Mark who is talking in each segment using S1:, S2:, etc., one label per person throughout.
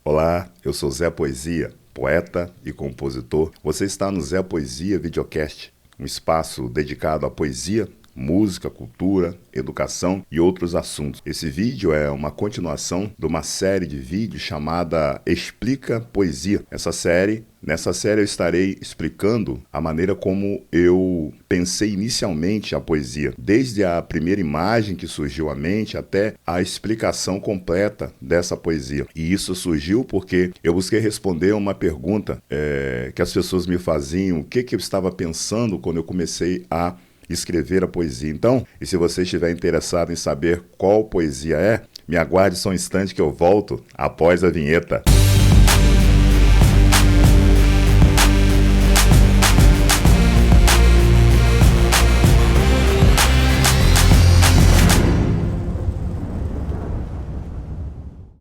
S1: Olá, eu sou Zé Poesia, poeta e compositor. Você está no Zé Poesia Videocast, um espaço dedicado à poesia, música, cultura, educação e outros assuntos. Esse vídeo é uma continuação de uma série de vídeos chamada Explica Poesia. Nessa série eu estarei explicando a maneira como eu pensei inicialmente a poesia, desde a primeira imagem que surgiu à mente até a explicação completa dessa poesia. E isso surgiu porque eu busquei responder uma pergunta que as pessoas me faziam, o que eu estava pensando quando eu comecei a escrever a poesia. Então, e se você estiver interessado em saber qual poesia é, me aguarde só um instante que eu volto após a vinheta.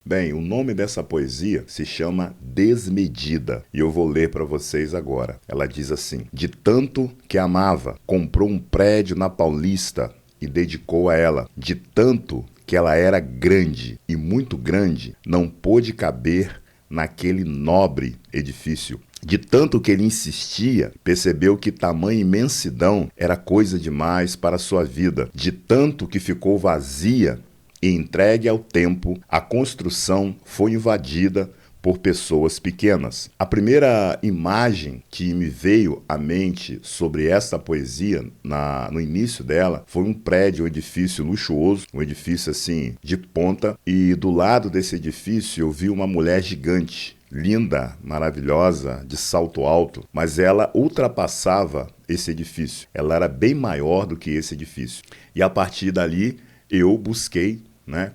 S1: Bem, o nome dessa poesia se chama Desmedida e eu vou ler para vocês agora. Ela diz assim: de tanto que amava, comprou um prédio na Paulista e dedicou a ela. De tanto que ela era grande e muito grande, não pôde caber naquele nobre edifício. De tanto que ele insistia, percebeu que tamanha imensidão era coisa demais para sua vida. De tanto que ficou vazia e entregue ao tempo, a construção foi invadida por pessoas pequenas. A imagem que me veio à mente sobre essa poesia, no início dela, foi um prédio, um edifício luxuoso, um edifício assim de ponta, e do lado desse edifício eu vi uma mulher gigante, linda, maravilhosa, de salto alto, mas ela ultrapassava esse edifício. Ela era bem maior do que esse edifício. E a partir dali eu busquei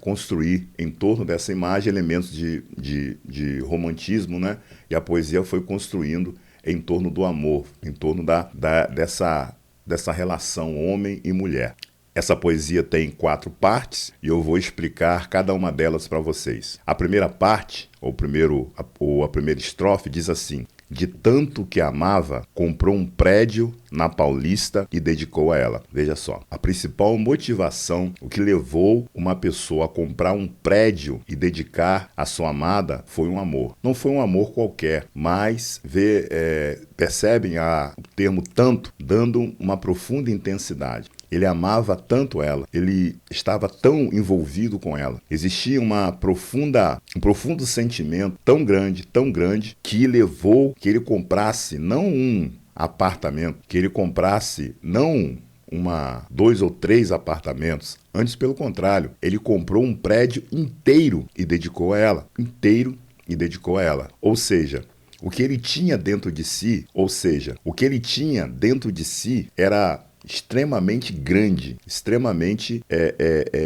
S1: construir em torno dessa imagem elementos de romantismo, e a poesia foi construindo em torno do amor, em torno dessa relação homem e mulher. Essa poesia tem 4 partes e eu vou explicar cada uma delas para vocês. A primeira parte, a primeira estrofe diz assim: de tanto que amava, comprou um prédio na Paulista e dedicou a ela. Veja só, a principal motivação, o que levou uma pessoa a comprar um prédio e dedicar a sua amada foi um amor. Não foi um amor qualquer, mas percebem o termo tanto, dando uma profunda intensidade. Ele amava tanto ela, ele estava tão envolvido com ela. Existia um profundo sentimento tão grande, que levou que ele comprasse não um apartamento, que ele comprasse não 2 ou 3 apartamentos. Antes, pelo contrário, ele comprou um prédio inteiro e dedicou a ela. Ou seja, o que ele tinha dentro de si era extremamente grande, extremamente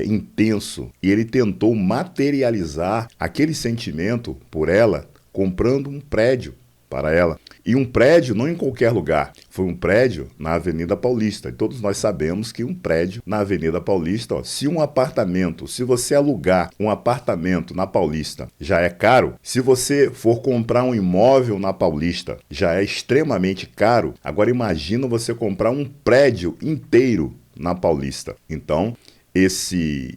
S1: intenso. E ele tentou materializar aquele sentimento por ela, comprando um prédio para ela. E um prédio não em qualquer lugar, foi um prédio na Avenida Paulista. E todos nós sabemos que um prédio na Avenida Paulista, se você alugar um apartamento na Paulista já é caro, se você for comprar um imóvel na Paulista já é extremamente caro, agora imagina você comprar um prédio inteiro na Paulista. Então,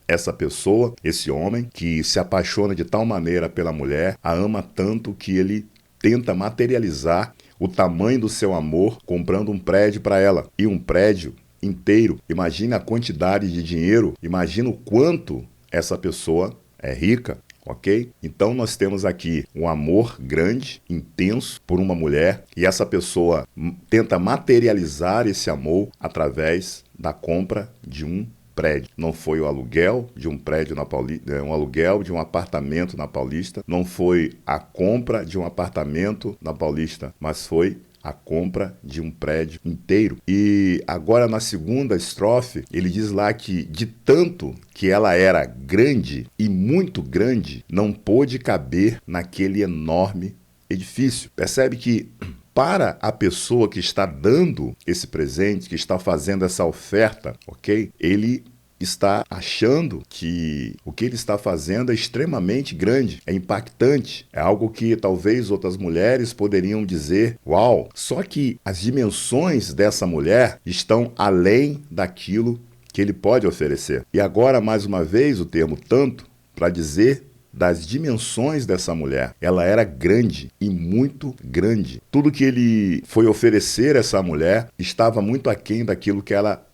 S1: essa pessoa, esse homem que se apaixona de tal maneira pela mulher, a ama tanto que ele tenta materializar o tamanho do seu amor comprando um prédio para ela. E um prédio inteiro. Imagine a quantidade de dinheiro, imagina o quanto essa pessoa é rica, ok? Então nós temos aqui um amor grande, intenso por uma mulher, e essa pessoa tenta materializar esse amor através da compra de um prédio. Não foi o aluguel de um prédio na Paulista, um aluguel de um apartamento na Paulista, não foi a compra de um apartamento na Paulista, mas foi a compra de um prédio inteiro. E agora na segunda estrofe, ele diz lá que de tanto que ela era grande e muito grande, não pôde caber naquele enorme edifício. Percebe que para a pessoa que está dando esse presente, que está fazendo essa oferta, ok? Ele está achando que o que ele está fazendo é extremamente grande, é impactante, é algo que talvez outras mulheres poderiam dizer, uau! Só que as dimensões dessa mulher estão além daquilo que ele pode oferecer. E agora, mais uma vez, o termo tanto, para dizer das dimensões dessa mulher. Ela era grande e muito grande. Tudo que ele foi oferecer a essa mulher estava muito aquém daquilo que ela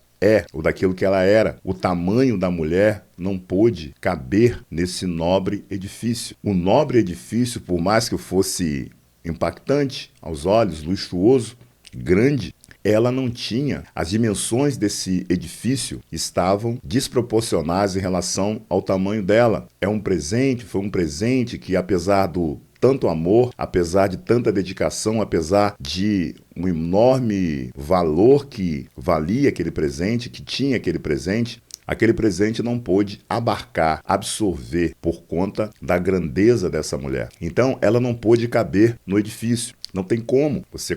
S1: ou daquilo que ela era. O tamanho da mulher não pôde caber nesse nobre edifício. O nobre edifício, por mais que fosse impactante aos olhos, luxuoso, grande, ela não tinha. As dimensões desse edifício estavam desproporcionais em relação ao tamanho dela. Foi um presente que, apesar do tanto amor, apesar de tanta dedicação, apesar de um enorme valor que valia aquele presente, que tinha aquele presente não pôde abarcar, absorver por conta da grandeza dessa mulher. Então, ela não pôde caber no edifício. Não tem como você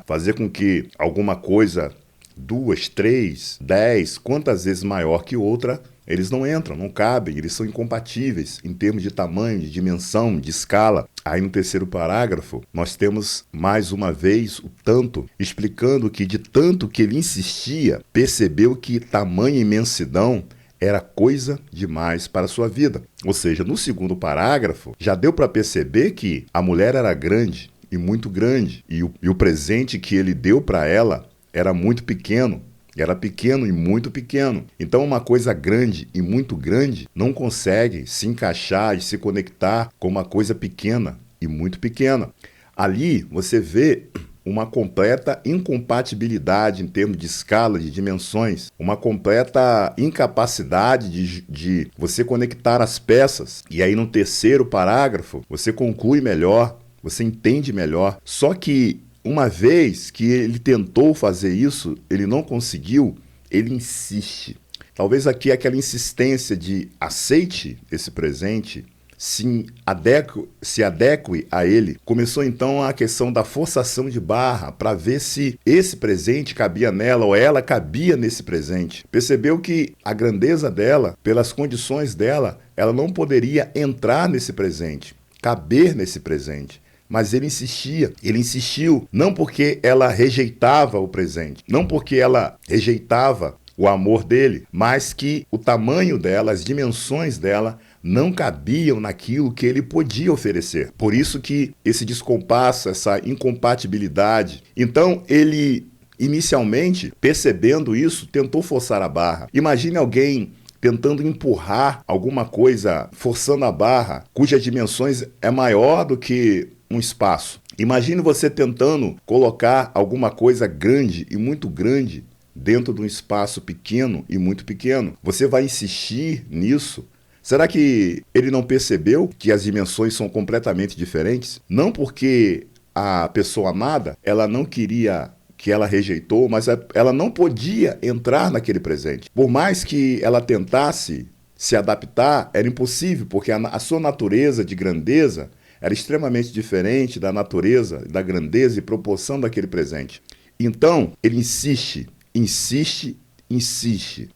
S1: fazer com que alguma coisa 2, 3, 10, quantas vezes maior que outra, eles não entram, não cabem, eles são incompatíveis em termos de tamanho, de dimensão, de escala. Aí no terceiro parágrafo, nós temos mais uma vez o tanto, explicando que de tanto que ele insistia, percebeu que tamanha imensidão era coisa demais para a sua vida. Ou seja, no segundo parágrafo, já deu para perceber que a mulher era grande e muito grande, e o presente que ele deu para ela era muito pequeno. Era pequeno e muito pequeno. Então, uma coisa grande e muito grande não consegue se encaixar e se conectar com uma coisa pequena e muito pequena. Ali, você vê uma completa incompatibilidade em termos de escala, de dimensões, uma completa incapacidade de você conectar as peças. E aí, no terceiro parágrafo, você conclui melhor, você entende melhor. Só que uma vez que ele tentou fazer isso, ele não conseguiu, ele insiste. Talvez aqui aquela insistência de aceite esse presente, se adeque a ele. Começou então a questão da forçação de barra para ver se esse presente cabia nela ou ela cabia nesse presente. Percebeu que a grandeza dela, pelas condições dela, ela não poderia entrar nesse presente, caber nesse presente. Mas ele insistiu, não porque ela rejeitava o presente, não porque ela rejeitava o amor dele, mas que o tamanho dela, as dimensões dela, não cabiam naquilo que ele podia oferecer. Por isso que esse descompasso, essa incompatibilidade. Então, ele, inicialmente, percebendo isso, tentou forçar a barra. Imagine alguém tentando empurrar alguma coisa, forçando a barra, cujas dimensões é maior do que um espaço. Imagine você tentando colocar alguma coisa grande e muito grande dentro de um espaço pequeno e muito pequeno. Você vai insistir nisso? Será que ele não percebeu que as dimensões são completamente diferentes? Não porque a pessoa amada, ela não queria, que ela rejeitou, mas ela não podia entrar naquele presente. Por mais que ela tentasse se adaptar, era impossível, porque a sua natureza de grandeza era extremamente diferente da natureza, da grandeza e proporção daquele presente. Então, ele insiste,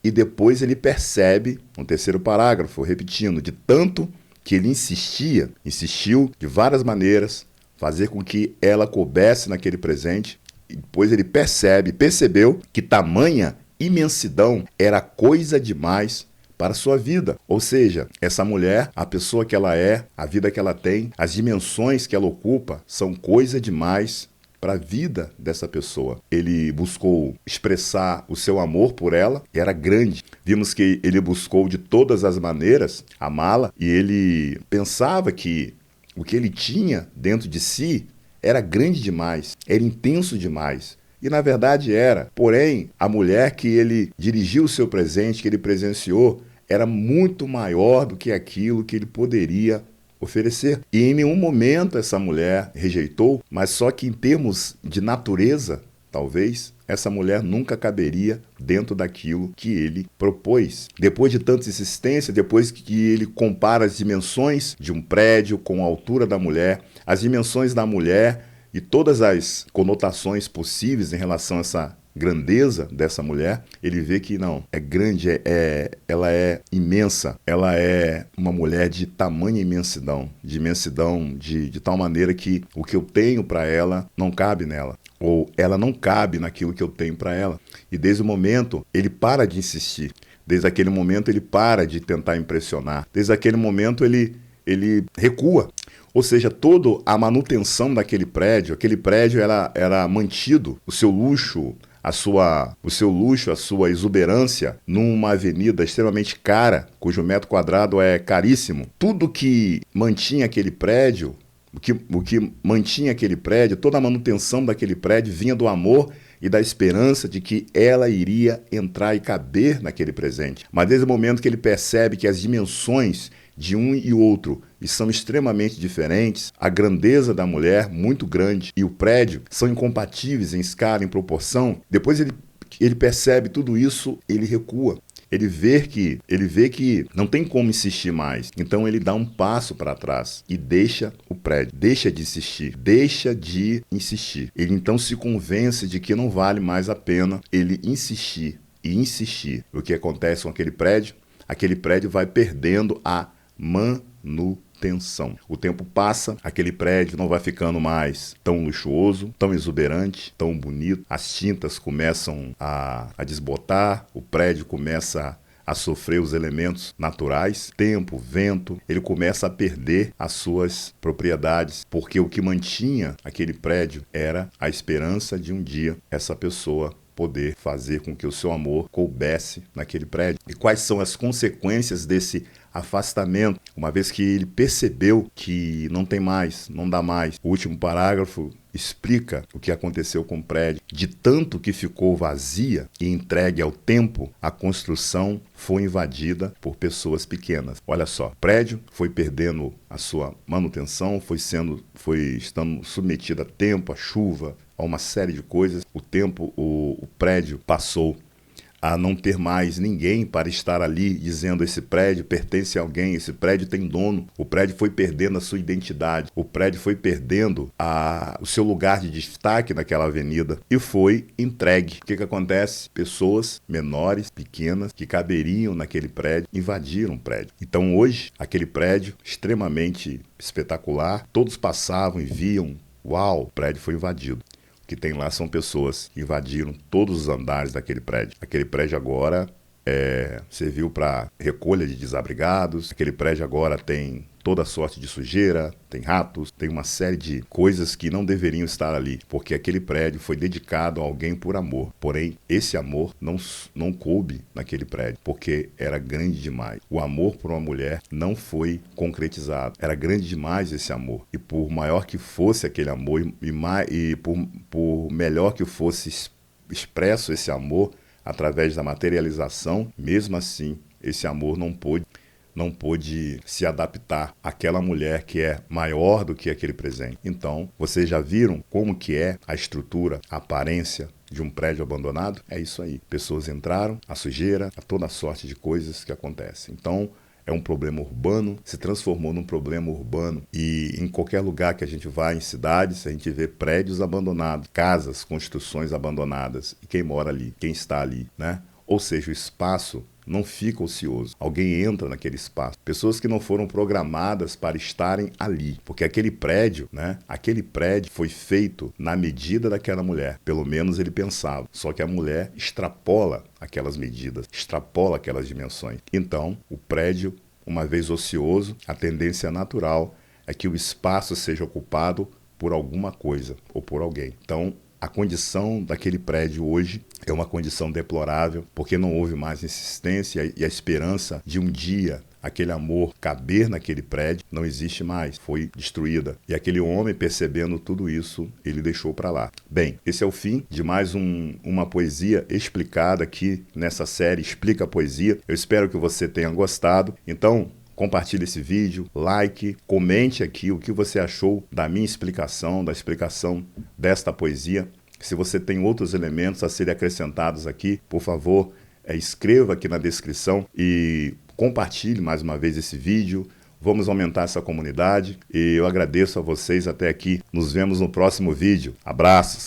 S1: e depois ele percebe, no terceiro parágrafo, repetindo, de tanto que ele insistiu de várias maneiras, fazer com que ela coubesse naquele presente, e depois ele percebeu que tamanha imensidão era coisa demais para a sua vida. Ou seja, essa mulher, a pessoa que ela é, a vida que ela tem, as dimensões que ela ocupa, são coisa demais para a vida dessa pessoa. Ele buscou expressar o seu amor por ela, era grande. Vimos que ele buscou de todas as maneiras amá-la, e ele pensava que o que ele tinha dentro de si era grande demais, era intenso demais. E na verdade era. Porém, a mulher que ele dirigiu o seu presente, que ele presenciou, era muito maior do que aquilo que ele poderia oferecer. E em nenhum momento essa mulher rejeitou, mas só que em termos de natureza, talvez, essa mulher nunca caberia dentro daquilo que ele propôs. Depois de tanta insistência, depois que ele compara as dimensões de um prédio com a altura da mulher, as dimensões da mulher e todas as conotações possíveis em relação a essa grandeza dessa mulher, ele vê que não, é grande, ela é imensa, ela é uma mulher de tamanha imensidão, de tal maneira que o que eu tenho para ela não cabe nela, ou ela não cabe naquilo que eu tenho para ela. E desde o momento, ele para de insistir, desde aquele momento ele para de tentar impressionar, desde aquele momento ele ele recua. Ou seja, toda a manutenção daquele prédio, era mantido, o seu luxo, a sua exuberância numa avenida extremamente cara, cujo metro quadrado é caríssimo. Tudo que mantinha aquele prédio, o que mantinha aquele prédio, toda a manutenção daquele prédio vinha do amor e da esperança de que ela iria entrar e caber naquele presente. Mas desde o momento que ele percebe que as dimensões de um e outro são extremamente diferentes, a grandeza da mulher, muito grande, e o prédio são incompatíveis em escala, em proporção, depois ele percebe tudo isso, ele recua. Ele vê que não tem como insistir mais. Então ele dá um passo para trás e deixa o prédio, deixa de insistir. Ele então se convence de que não vale mais a pena ele insistir e insistir. O que acontece com aquele prédio? Aquele prédio vai perdendo a manutenção. O tempo passa, aquele prédio não vai ficando mais tão luxuoso, tão exuberante, tão bonito. As tintas começam a desbotar, o prédio começa a sofrer os elementos naturais, tempo, vento, ele começa a perder as suas propriedades, porque o que mantinha aquele prédio era a esperança de um dia essa pessoa poder fazer com que o seu amor coubesse naquele prédio. E quais são as consequências desse afastamento, uma vez que ele percebeu que não tem mais, não dá mais? O último parágrafo explica o que aconteceu com o prédio. De tanto que ficou vazia e entregue ao tempo, a construção foi invadida por pessoas pequenas. Olha só, o prédio foi perdendo a sua manutenção, foi estando submetido a tempo, a chuva, a uma série de coisas. O prédio passou a não ter mais ninguém para estar ali dizendo: esse prédio pertence a alguém, esse prédio tem dono. O prédio foi perdendo a sua identidade, o prédio foi perdendo o seu lugar de destaque naquela avenida e foi entregue. O que acontece? Pessoas menores, pequenas, que caberiam naquele prédio, invadiram o prédio. Então hoje, aquele prédio extremamente espetacular, todos passavam e viam: uau, o prédio foi invadido. O que tem lá são pessoas que invadiram todos os andares daquele prédio. Aquele prédio agora serviu para recolha de desabrigados. Aquele prédio agora tem toda sorte de sujeira, tem ratos, tem uma série de coisas que não deveriam estar ali, porque aquele prédio foi dedicado a alguém por amor. Porém, esse amor não coube naquele prédio, porque era grande demais. O amor por uma mulher não foi concretizado. Era grande demais esse amor. E por maior que fosse aquele amor, e por melhor que fosse expresso esse amor através da materialização, mesmo assim, esse amor não pôde se adaptar àquela mulher que é maior do que aquele presente. Então, vocês já viram como que é a estrutura, a aparência de um prédio abandonado? É isso aí. Pessoas entraram, a sujeira, a toda sorte de coisas que acontecem. Então, é um problema urbano, se transformou num problema urbano. E em qualquer lugar que a gente vai, em cidades, a gente vê prédios abandonados, casas, construções abandonadas. E quem mora ali? Quem está ali, né? Ou seja, o espaço não fica ocioso. Alguém entra naquele espaço. Pessoas que não foram programadas para estarem ali. Porque aquele prédio, né? Aquele prédio foi feito na medida daquela mulher. Pelo menos ele pensava. Só que a mulher extrapola aquelas medidas, extrapola aquelas dimensões. Então, o prédio, uma vez ocioso, a tendência natural é que o espaço seja ocupado por alguma coisa ou por alguém. Então, a condição daquele prédio hoje é uma condição deplorável, porque não houve mais insistência e a esperança de um dia aquele amor caber naquele prédio não existe mais, foi destruída. E aquele homem, percebendo tudo isso, ele deixou para lá. Bem, esse é o fim de mais uma poesia explicada aqui nessa série Explica a Poesia. Eu espero que você tenha gostado. Então, compartilhe esse vídeo, like, comente aqui o que você achou da minha explicação, da explicação desta poesia. Se você tem outros elementos a serem acrescentados aqui, por favor, escreva aqui na descrição e compartilhe mais uma vez esse vídeo. Vamos aumentar essa comunidade e eu agradeço a vocês até aqui. Nos vemos no próximo vídeo. Abraços!